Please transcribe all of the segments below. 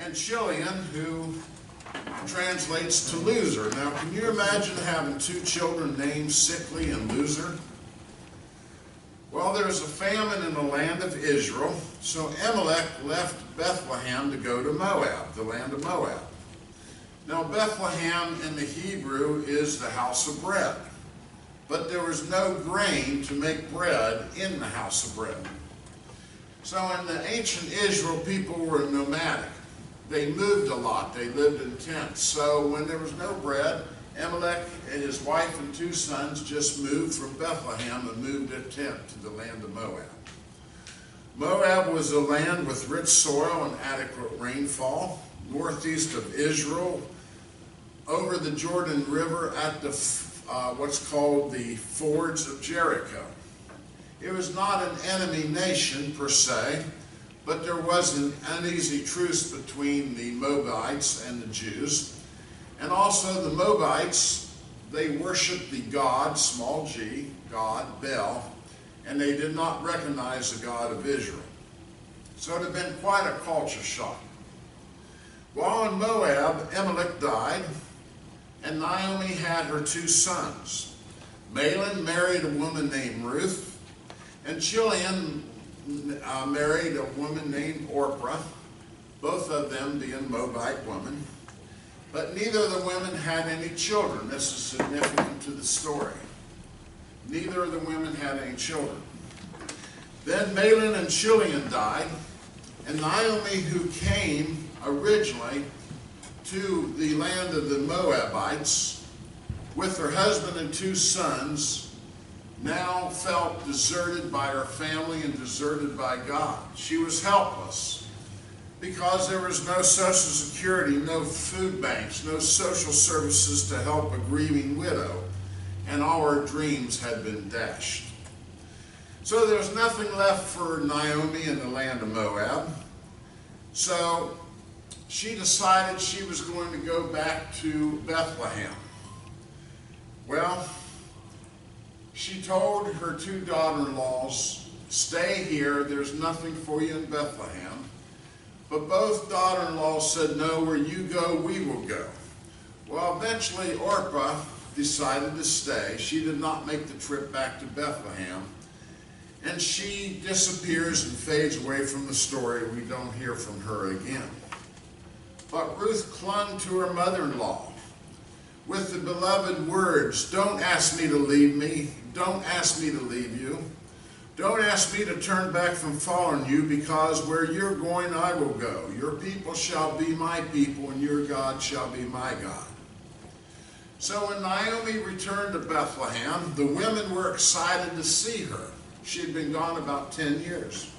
and Chilean, who translates to loser. Now, can you imagine having two children named Sickly and Loser? Well, there's a famine in the land of Israel, so Amalek left Bethlehem to go to Moab, the land of Moab. Now, Bethlehem in the Hebrew is the house of bread. but there was no grain to make bread in the house of bread. So in the ancient Israel, people were nomadic. They moved a lot. They lived in tents. So when there was no bread, Amalek and his wife and 2 sons just moved from Bethlehem and moved their tent to the land of Moab. Moab was a land with rich soil and adequate rainfall, northeast of Israel, over the Jordan River at the what's called the fords of Jericho. It was not an enemy nation per se, but there was an uneasy truce between the Moabites and the Jews. And also the Moabites, they worshiped the god, small g, god, Baal, and they did not recognize the God of Israel. So it had been quite a culture shock. While in Moab, Amalek died, and Naomi had her 2 sons. Mahlon married a woman named Ruth, and Chilion married a woman named Orpah, both of them being Moabite women. But neither of the women had any children. This is significant to the story. Neither of the women had any children. Then Mahlon and Chilion died, and Naomi, who came originally to the land of the Moabites with her husband and 2 sons, now felt deserted by her family and deserted by God. She was helpless because there was no social security, no food banks, no social services to help a grieving widow, and all her dreams had been dashed. So there was nothing left for Naomi in the land of Moab. So she decided she was going to go back to Bethlehem. Well, she told her 2 daughter-in-laws, stay here, there's nothing for you in Bethlehem. But both daughter-in-laws said, no, where you go, we will go. Well, eventually Orpah decided to stay. She did not make the trip back to Bethlehem. And she disappears and fades away from the story. We don't hear from her again. But Ruth clung to her mother-in-law with the beloved words, don't ask me to leave me, don't ask me to leave you, don't ask me to turn back from following you, because where you're going I will go. Your people shall be my people, and your God shall be my God. So when Naomi returned to Bethlehem, the women were excited to see her. She had been gone about 10 years.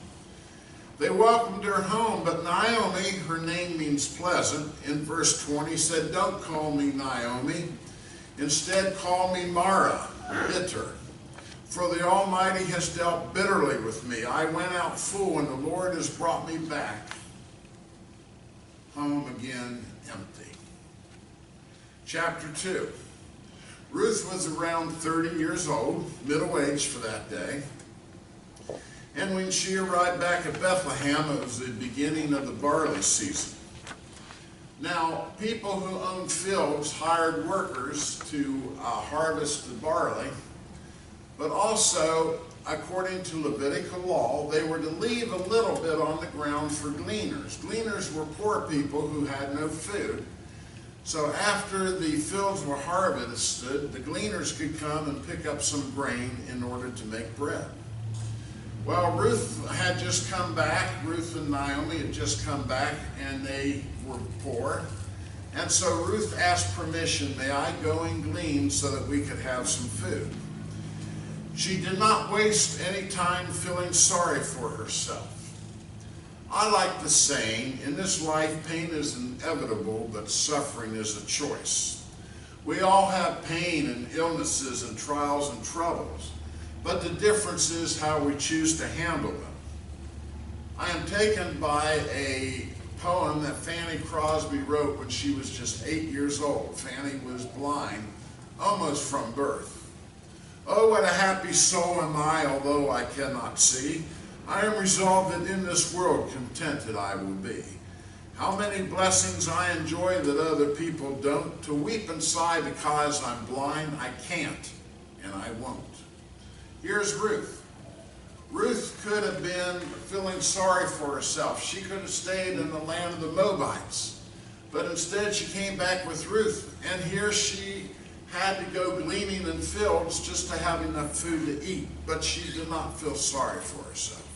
They welcomed her home, but Naomi, her name means pleasant, in verse 20 said, don't call me Naomi. Instead, call me Mara, bitter. For the Almighty has dealt bitterly with me. I went out full, and the Lord has brought me back home again empty. Chapter 2. Ruth was around 30 years old, middle-aged for that day. And when she arrived back at Bethlehem, it was the beginning of the barley season. Now, people who owned fields hired workers to harvest the barley, but also, according to Levitical law, they were to leave a little bit on the ground for gleaners. Gleaners were poor people who had no food. So after the fields were harvested, the gleaners could come and pick up some grain in order to make bread. Well, Ruth had just come back. Ruth and Naomi had just come back, and they were poor. And so Ruth asked permission, may I go and glean so that we could have some food? She did not waste any time feeling sorry for herself. I like the saying, in this life pain is inevitable, but suffering is a choice. We all have pain and illnesses and trials and troubles. But the difference is how we choose to handle them. I am taken by a poem that Fanny Crosby wrote when she was just 8 years old. Fanny was blind almost from birth. Oh, what a happy soul am I, although I cannot see. I am resolved that in this world contented I will be. How many blessings I enjoy that other people don't. To weep and sigh because I'm blind, I can't and I won't. Here's Ruth. Ruth could have been feeling sorry for herself. She could have stayed in the land of the Moabites. But instead she came back with Ruth. And here she had to go gleaning in fields just to have enough food to eat, but she did not feel sorry for herself.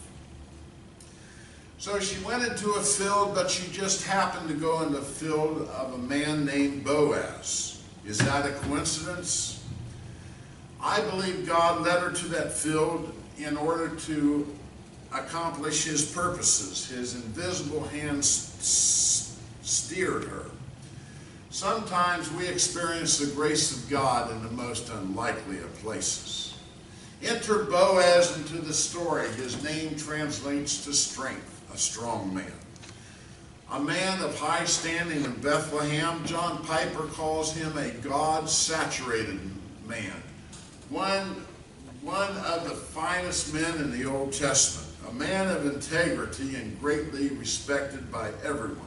So she went into a field, but she just happened to go into the field of a man named Boaz. Is that a coincidence? I believe God led her to that field in order to accomplish his purposes. His invisible hands steered her. Sometimes we experience the grace of God in the most unlikely of places. Enter Boaz into the story. His name translates to strength, a strong man. A man of high standing in Bethlehem. John Piper calls him a God-saturated man. One of the finest men in the Old Testament. A man of integrity and greatly respected by everyone.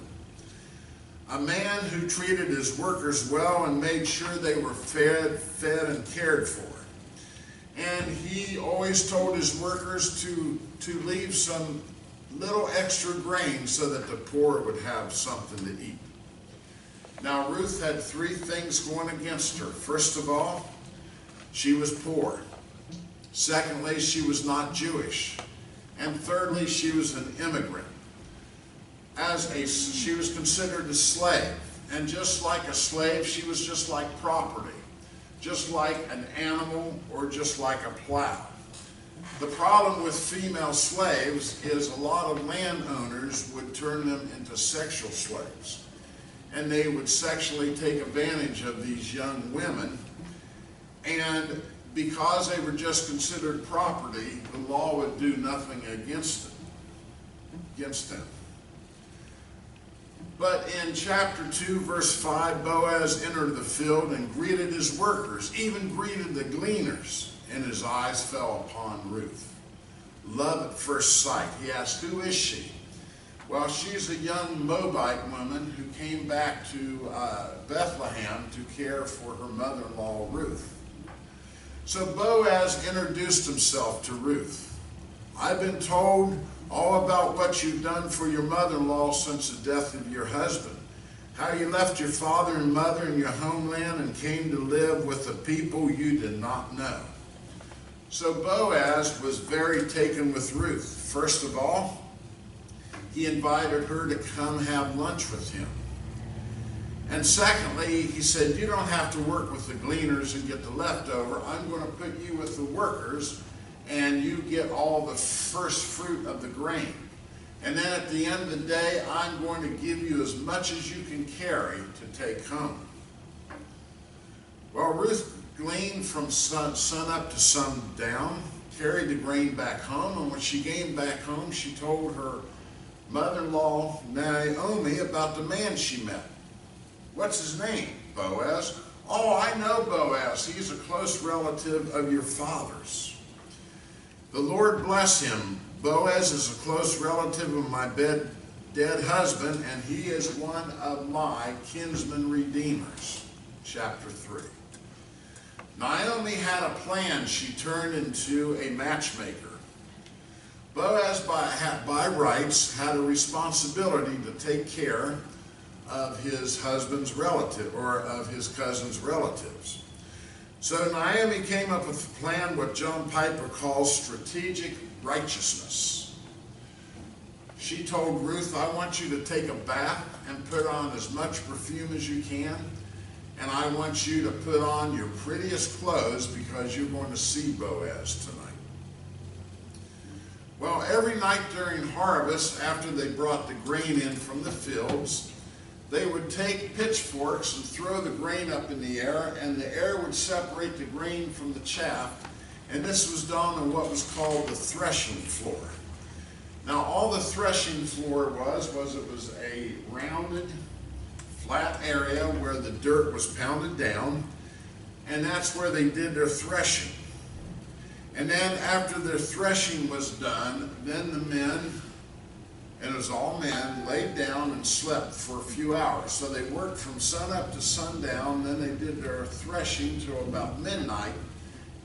A man who treated his workers well and made sure they were fed and cared for. And he always told his workers to leave some little extra grain so that the poor would have something to eat. Now Ruth had three things going against her. First of all, she was poor. Secondly, she was not Jewish. And thirdly, she was an immigrant. She was considered a slave. And just like a slave, she was just like property. Just like an animal or just like a plow. The problem with female slaves is a lot of landowners would turn them into sexual slaves. And they would sexually take advantage of these young women. And because they were just considered property, the law would do nothing against them. But in chapter 2, verse 5, Boaz entered the field and greeted his workers, even greeted the gleaners, and his eyes fell upon Ruth. Love at first sight. He asked, who is she? Well, she's a young Moabite woman who came back to Bethlehem to care for her mother-in-law, Ruth. So Boaz introduced himself to Ruth. I've been told all about what you've done for your mother-in-law since the death of your husband. How you left your father and mother and your homeland and came to live with a people you did not know. So Boaz was very taken with Ruth. First of all, he invited her to come have lunch with him. And secondly, he said, you don't have to work with the gleaners and get the leftover. I'm going to put you with the workers and you get all the first fruit of the grain. And then at the end of the day, I'm going to give you as much as you can carry to take home. Well, Ruth gleaned from sun up to sundown, carried the grain back home, and when she came back home, she told her mother-in-law, Naomi, about the man she met. What's his name? Boaz. Oh, I know Boaz. He's a close relative of your father's. The Lord bless him. Boaz is a close relative of my dead husband, and he is one of my kinsman redeemers. Chapter 3. Naomi had a plan. She turned into a matchmaker. Boaz, by rights, had a responsibility to take care of his husband's relative, or of his cousin's relatives. So Naomi came up with a plan, what John Piper calls strategic righteousness. She told Ruth, I want you to take a bath and put on as much perfume as you can, and I want you to put on your prettiest clothes because you're going to see Boaz tonight. Well, every night during harvest, after they brought the grain in from the fields, they would take pitchforks and throw the grain up in the air, and the air would separate the grain from the chaff, and this was done on what was called the threshing floor. Now, all the threshing floor was it was a rounded, flat area where the dirt was pounded down, and that's where they did their threshing. And then after their threshing was done, then the men, and it was all men, laid down and slept for a few hours. So they worked from sun up to sundown, then they did their threshing till about midnight,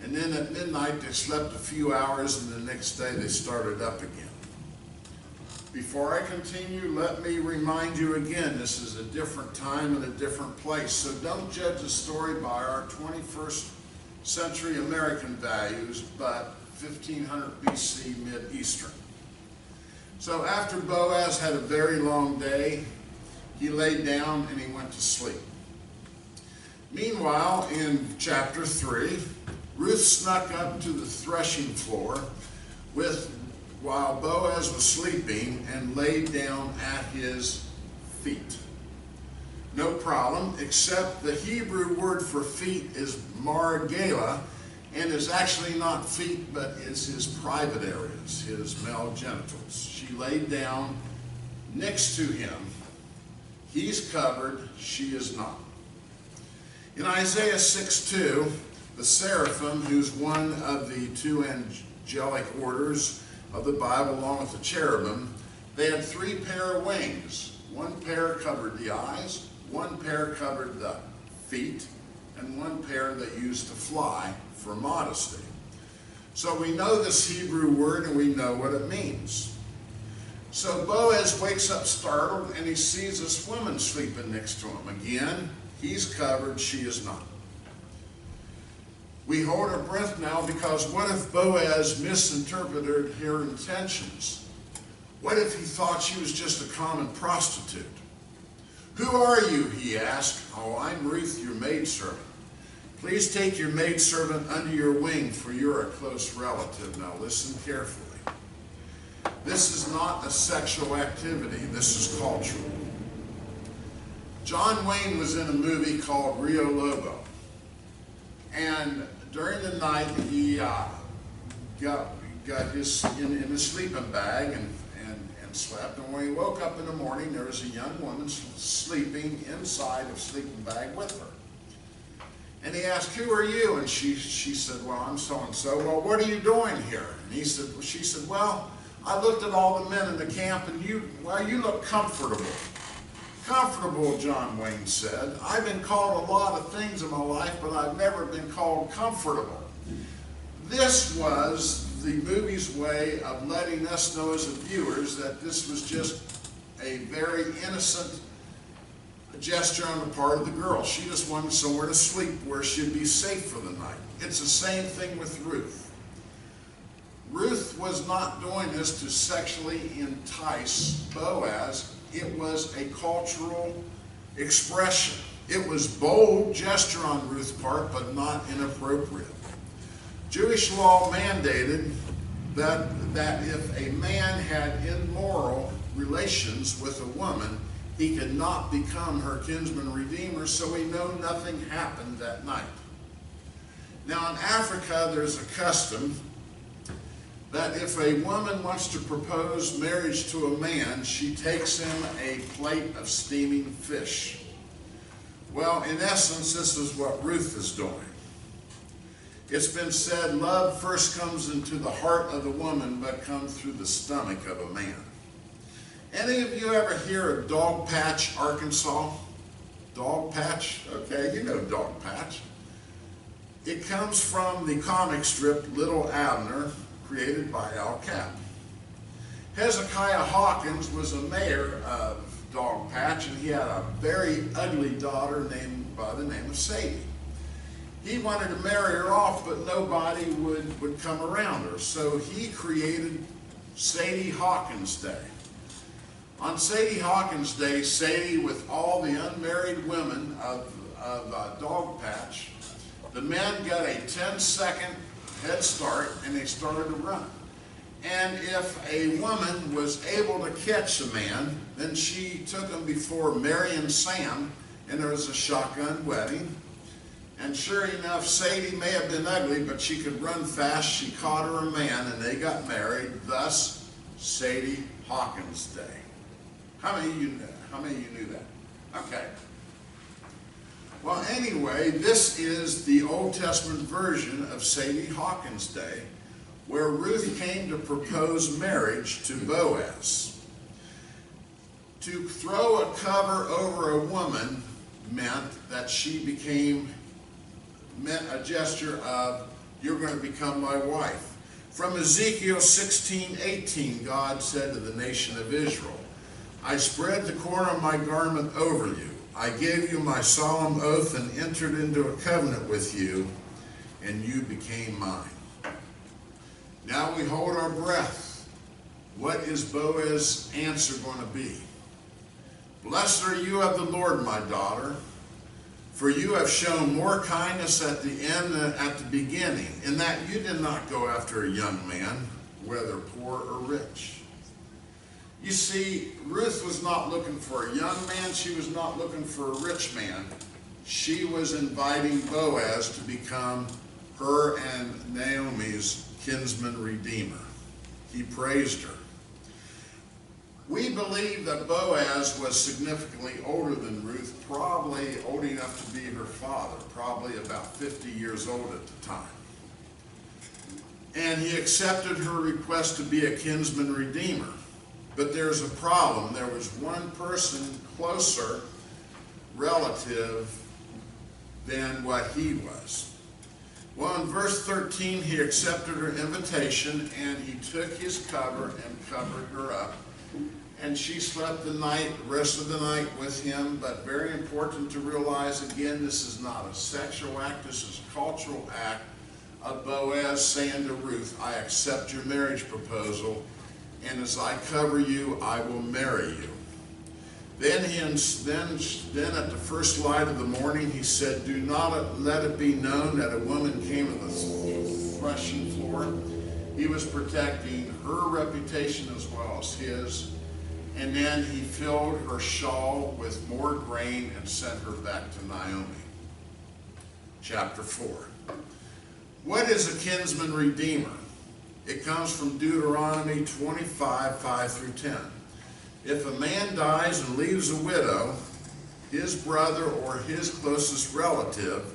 and then at midnight they slept a few hours, and the next day they started up again. Before I continue, let me remind you again, this is a different time and a different place, so don't judge the story by our 21st century American values, but 1500 BC Mid-Eastern. So after Boaz had a very long day, he laid down and he went to sleep. Meanwhile, in chapter 3, Ruth snuck up to the threshing floor while Boaz was sleeping and laid down at his feet. No problem, except the Hebrew word for feet is margela, and is actually not feet, but it's his private areas, his male genitals. She laid down next to him. He's covered, she is not. In Isaiah 6:2, the seraphim, who's one of the two angelic orders of the Bible along with the cherubim, they had 3 pair of wings. 1 pair covered the eyes, 1 pair covered the feet, and 1 pair they used to fly for modesty. So we know this Hebrew word and we know what it means. So Boaz wakes up startled and he sees this woman sleeping next to him. Again, he's covered, she is not. We hold our breath now, because what if Boaz misinterpreted her intentions? What if he thought she was just a common prostitute? "Who are you?" he asked. "Oh, I'm Ruth, your maidservant. Please take your maidservant under your wing, for you're a close relative." Now listen carefully. This is not a sexual activity. This is cultural. John Wayne was in a movie called Rio Lobo. And during the night, he got in his sleeping bag and slept. And when he woke up in the morning, there was a young woman sleeping inside of sleeping bag with her. And he asked, "Who are you?" And she said, "Well, I'm so-and-so." "Well, what are you doing here?" And she said, "Well, I looked at all the men in the camp, and you look comfortable." "Comfortable," John Wayne said. "I've been called a lot of things in my life, but I've never been called comfortable." This was the movie's way of letting us know as viewers that this was just a very innocent gesture on the part of the girl. She just wanted somewhere to sleep where she'd be safe for the night. It's the same thing with Ruth. Ruth was not doing this to sexually entice Boaz. It was a cultural expression. It was bold gesture on Ruth's part, but not inappropriate. Jewish law mandated that if a man had immoral relations with a woman, he could not become her kinsman redeemer, so we know nothing happened that night. Now in Africa, there's a custom that if a woman wants to propose marriage to a man, she takes him a plate of steaming fish. Well, in essence, this is what Ruth is doing. It's been said, love first comes into the heart of the woman, but comes through the stomach of a man. Any of you ever hear of Dog Patch, Arkansas? Dog Patch? Okay, you know Dog Patch. It comes from the comic strip Little Abner, created by Al Cap. Hezekiah Hawkins was a mayor of Dog Patch, and he had a very ugly daughter named by the name of Sadie. He wanted to marry her off, but nobody would come around her, so he created Sadie Hawkins Day. On Sadie Hawkins Day, Sadie, with all the unmarried women of Dog Patch, the men got a 10-second head start and they started to run. And if a woman was able to catch a man, then she took him before Mary and Sam, and there was a shotgun wedding. And sure enough, Sadie may have been ugly, but she could run fast. She caught her a man, and they got married. Thus, Sadie Hawkins Day. How many of you knew that? Okay. Well, anyway, this is the Old Testament version of Sadie Hawkins Day, where Ruth came to propose marriage to Boaz. To throw a cover over a woman meant that she meant a gesture of, you're going to become my wife. From Ezekiel 16:18, God said to the nation of Israel, I spread the corner of my garment over you. I gave you my solemn oath and entered into a covenant with you, and you became mine. Now we hold our breath. What is Boaz's answer going to be? Blessed are you of the Lord, my daughter, for you have shown more kindness at the end than at the beginning, in that you did not go after a young man, whether poor or rich. You see, Ruth was not looking for a young man. She was not looking for a rich man. She was inviting Boaz to become her and Naomi's kinsman redeemer. He praised her. We believe that Boaz was significantly older than Ruth, probably old enough to be her father, probably about 50 years old at the time. And he accepted her request to be a kinsman redeemer. But there's a problem. There was one person closer relative than what he was. Well, in verse 13, he accepted her invitation, and he took his cover and covered her up. And she slept the rest of the night with him. But very important to realize, again, this is not a sexual act. This is a cultural act of Boaz saying to Ruth, I accept your marriage proposal, and as I cover you, I will marry you. Then at the first light of the morning, he said, do not let it be known that a woman came to the threshing floor. He was protecting her reputation as well as his. And then he filled her shawl with more grain and sent her back to Naomi. Chapter 4. What is a kinsman redeemer? It comes from Deuteronomy 25, 5 through 10. If a man dies and leaves a widow, his brother or his closest relative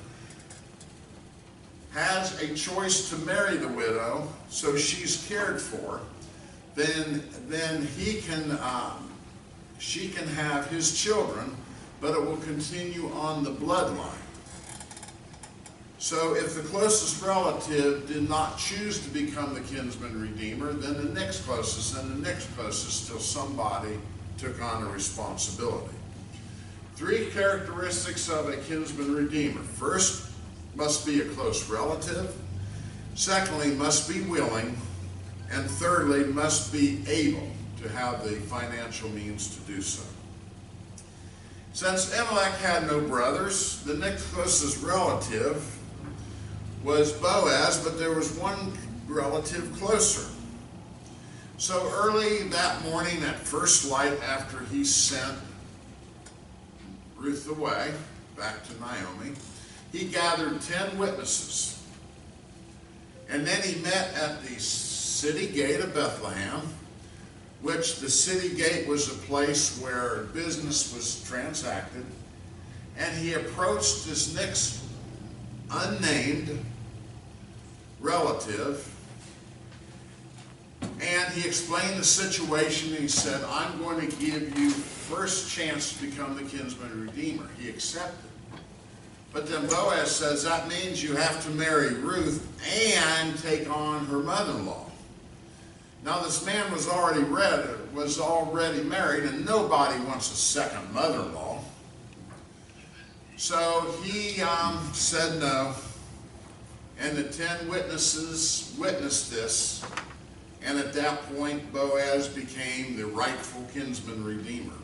has a choice to marry the widow so she's cared for, then she can have his children, but it will continue on the bloodline. So if the closest relative did not choose to become the kinsman redeemer, then the next closest and the next closest till somebody took on a responsibility. 3 characteristics of a kinsman redeemer. First, must be a close relative. Secondly, must be willing. And thirdly, must be able to have the financial means to do so. Since Elimelech had no brothers, the next closest relative was Boaz, but there was one relative closer. So early that morning, at first light, after he sent Ruth away, back to Naomi, he gathered 10 witnesses. And then he met at the city gate of Bethlehem, which the city gate was a place where business was transacted. And he approached this next unnamed relative, and he explained the situation. And he said, I'm going to give you first chance to become the kinsman redeemer. He accepted. But then Boaz says, that means you have to marry Ruth and take on her mother-in-law. Now this man was already married, and nobody wants a second mother-in-law. So he said no, and the 10 witnesses witnessed this, and at that point Boaz became the rightful kinsman redeemer.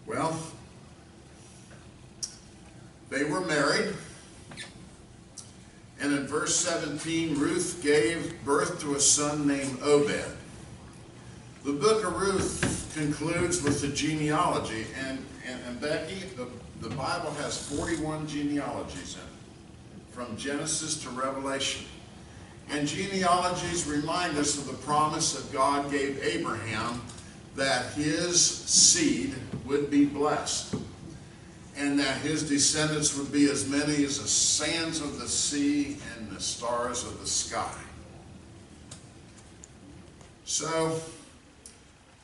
Well, they were married, and in verse 17, Ruth gave birth to a son named Obed. The book of Ruth concludes with the genealogy, and Becky, the Bible has 41 genealogies in it, from Genesis to Revelation. And genealogies remind us of the promise that God gave Abraham that his seed would be blessed, and that his descendants would be as many as the sands of the sea and the stars of the sky. So,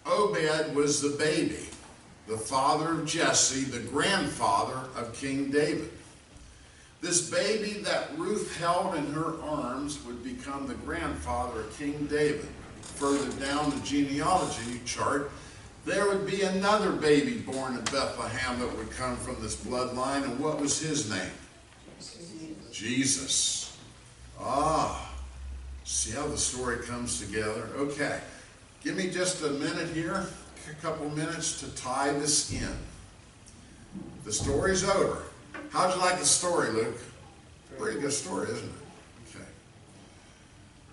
Obed was the baby, the father of Jesse, the grandfather of King David. This baby that Ruth held in her arms would become the grandfather of King David. Further down the genealogy chart, there would be another baby born in Bethlehem that would come from this bloodline, and what was his name? Jesus. Ah, see how the story comes together? Okay, give me just a minute here, a couple minutes to tie this in. The story's over. How'd you like the story, Luke? Pretty good story, isn't it? Okay.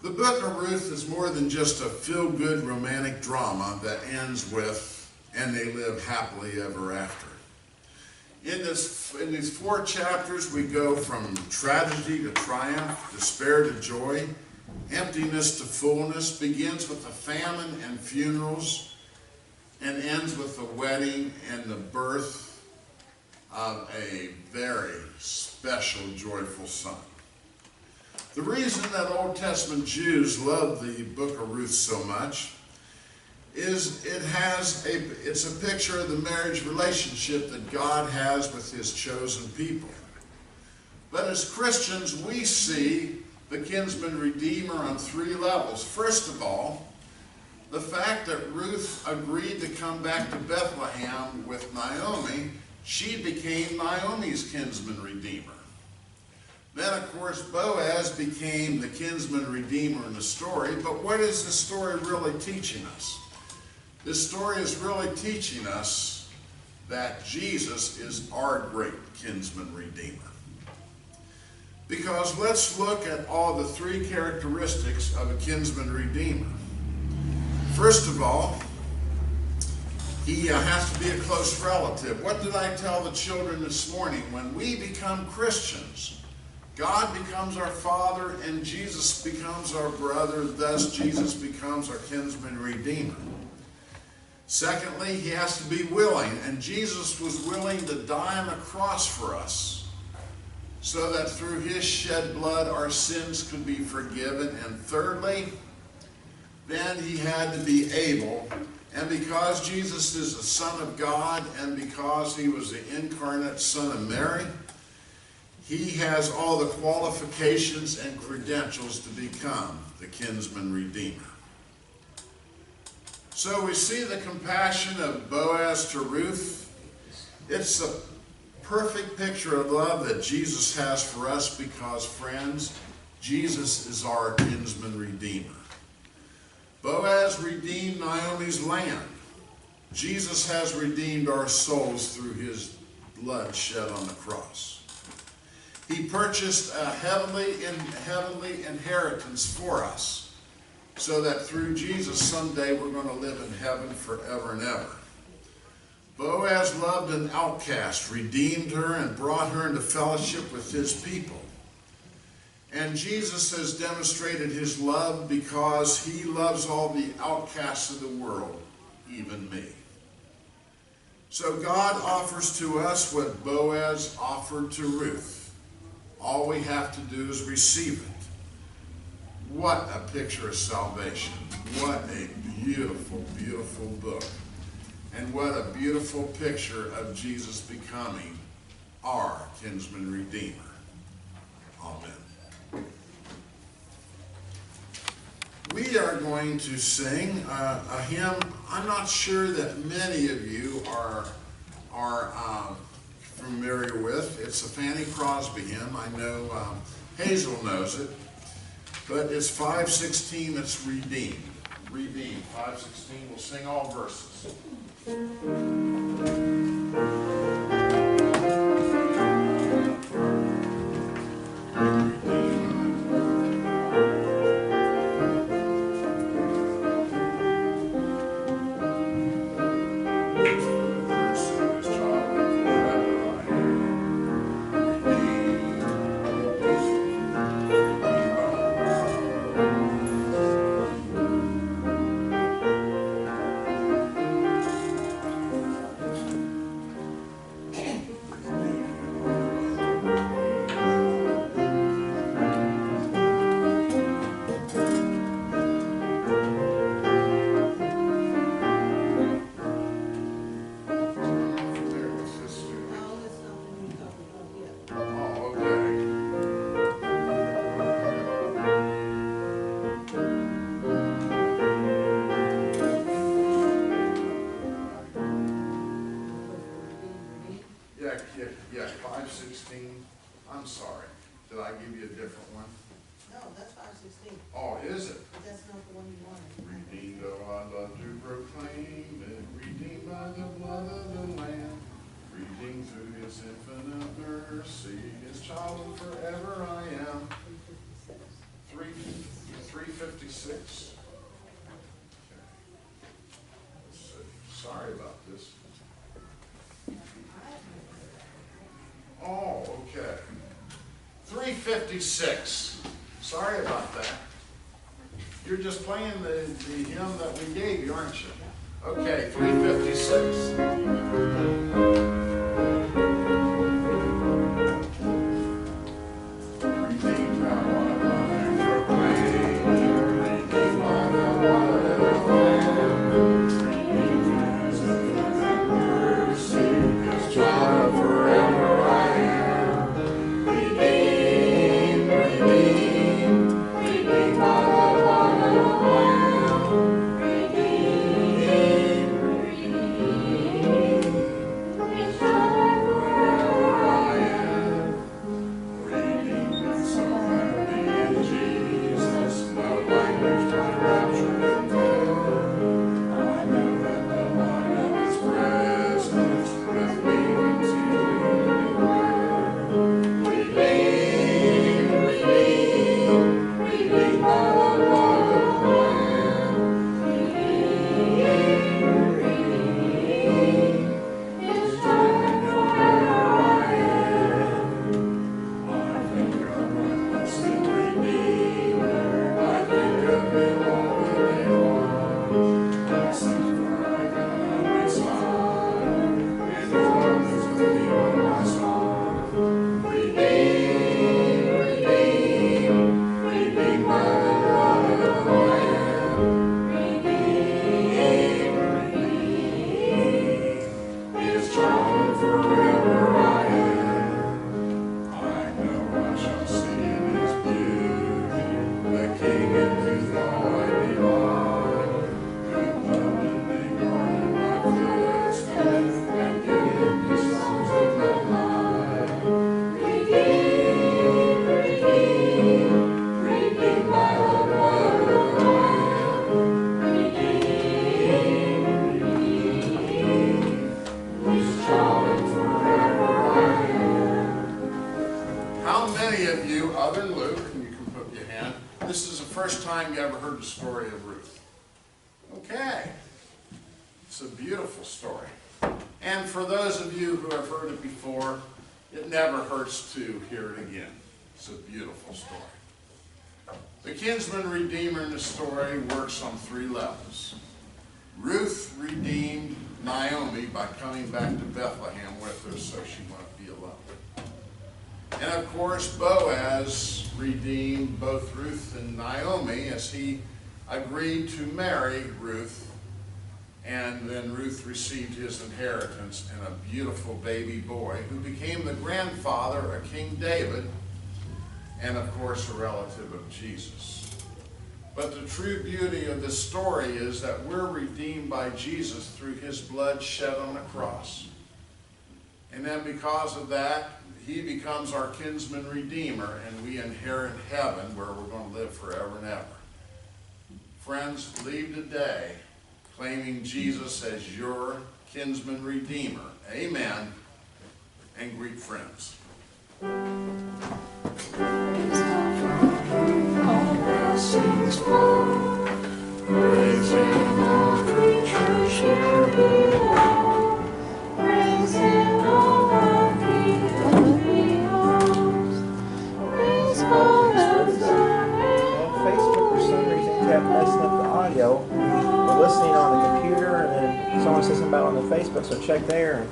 The book of Ruth is more than just a feel-good romantic drama that ends with, and they live happily ever after. In these 4 chapters, we go from tragedy to triumph, despair to joy, emptiness to fullness, begins with a famine and funerals, and ends with the wedding and the birth of a very special, joyful son. The reason that Old Testament Jews love the book of Ruth so much is it's a picture of the marriage relationship that God has with his chosen people. But as Christians, we see the Kinsman Redeemer on 3 levels. First of all, the fact that Ruth agreed to come back to Bethlehem with Naomi, she became Naomi's Kinsman Redeemer. Then, of course, Boaz became the Kinsman Redeemer in the story. But what is the story really teaching us? This story is really teaching us that Jesus is our great Kinsman Redeemer. Because let's look at all the 3 characteristics of a Kinsman Redeemer. First of all, he has to be a close relative. What did I tell the children this morning? When we become Christians, God becomes our Father and Jesus becomes our brother. Thus, Jesus becomes our Kinsman Redeemer. Secondly, he has to be willing, and Jesus was willing to die on the cross for us so that through his shed blood our sins could be forgiven. And thirdly, then he had to be able, and because Jesus is the Son of God and because he was the incarnate Son of Mary, he has all the qualifications and credentials to become the Kinsman Redeemer. So we see the compassion of Boaz to Ruth. It's a perfect picture of love that Jesus has for us because, friends, Jesus is our Kinsman Redeemer. Boaz redeemed Naomi's land. Jesus has redeemed our souls through his blood shed on the cross. He purchased a heavenly inheritance for us, so that through Jesus someday we're going to live in heaven forever and ever. Boaz loved an outcast, redeemed her, and brought her into fellowship with his people. And Jesus has demonstrated his love because he loves all the outcasts of the world, even me. So God offers to us what Boaz offered to Ruth. All we have to do is receive it. What a picture of salvation. What a beautiful, beautiful book. And what a beautiful picture of Jesus becoming our Kinsman Redeemer. Amen. We are going to sing a hymn I'm not sure that many of you are familiar with. It's a Fanny Crosby hymn. I know Hazel knows it. But it's 516, it's redeemed. Redeemed, 516. We'll sing all verses. give you a different one? No, that's 5:16, Oh, is it? but that's not the one you wanted. Redeemed, oh, I love to proclaim it, redeemed by the blood of the Lamb, redeemed through his infinite mercy, his child and forever I am. 356. Okay. Let's see. Sorry about this. Oh, okay. 356. Sorry about that. You're just playing the hymn that we gave you, aren't you? Okay, 356. Story of Ruth. Okay, it's a beautiful story. And for those of you who have heard it before, it never hurts to hear it again. It's a beautiful story. The Kinsman Redeemer in the story works on 3 levels. Ruth redeemed Naomi by coming back to Bethlehem with her so she wouldn't be alone. And of course, Boaz redeemed both Ruth and Naomi as he agreed to marry Ruth, and then Ruth received his inheritance and a beautiful baby boy who became the grandfather of King David and of course a relative of Jesus. But the true beauty of this story is that we're redeemed by Jesus through his blood shed on the cross. And then because of that, he becomes our kinsman redeemer and we inherit heaven where we're going to live forever and ever. Friends, leave today claiming Jesus as your kinsman redeemer. Amen. And greet friends. Blessings flow, praising all creatures here below, praising all of the heavenly hosts, praise God of Zion. Facebook for some reason kept messing up the audio. We're listening on the computer and then someone says something about it on the Facebook, so check there. And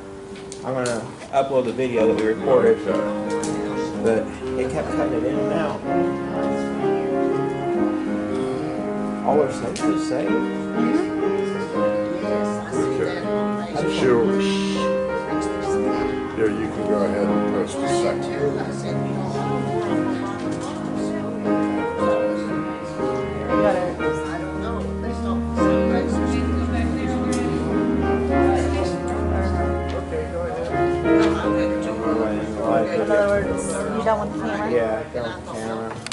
I'm going to upload the video that we recorded, but it kept cutting it in and out. All our saves are saved. Okay. Sure. Here, you can go ahead and post a second. In other words, you done with the camera? Yeah, done with the camera.